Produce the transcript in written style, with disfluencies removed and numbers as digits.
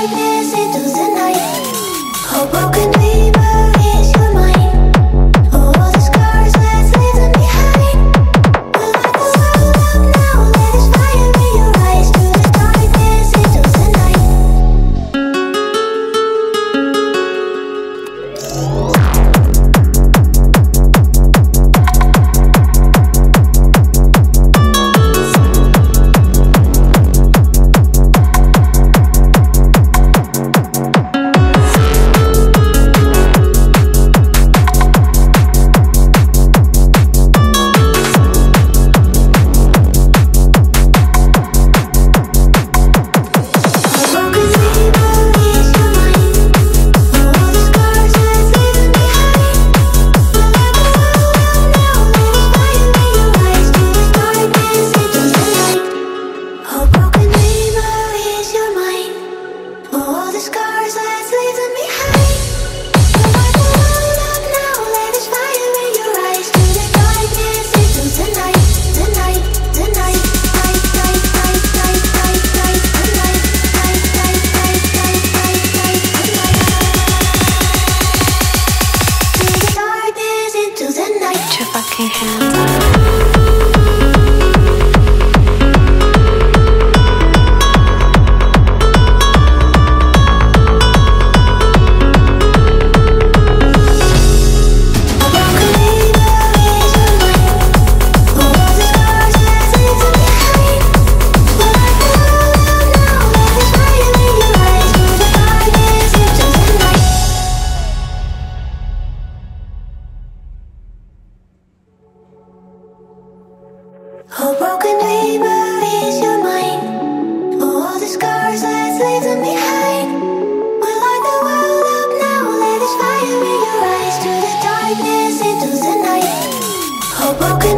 darkness into the night. Oh, broken dreamer, is your mind? Oh, all the scars, let's leave them behind. We'll light the world up now, let us fire in your eyes. Through the darkness into the night. Put your fucking hands up. Oh, broken dreamer, is your mind? Oh, all the scars, let's leave them behind. We'll light the world up now, let us fire in your eyes. Through the darkness into the night. Oh, broken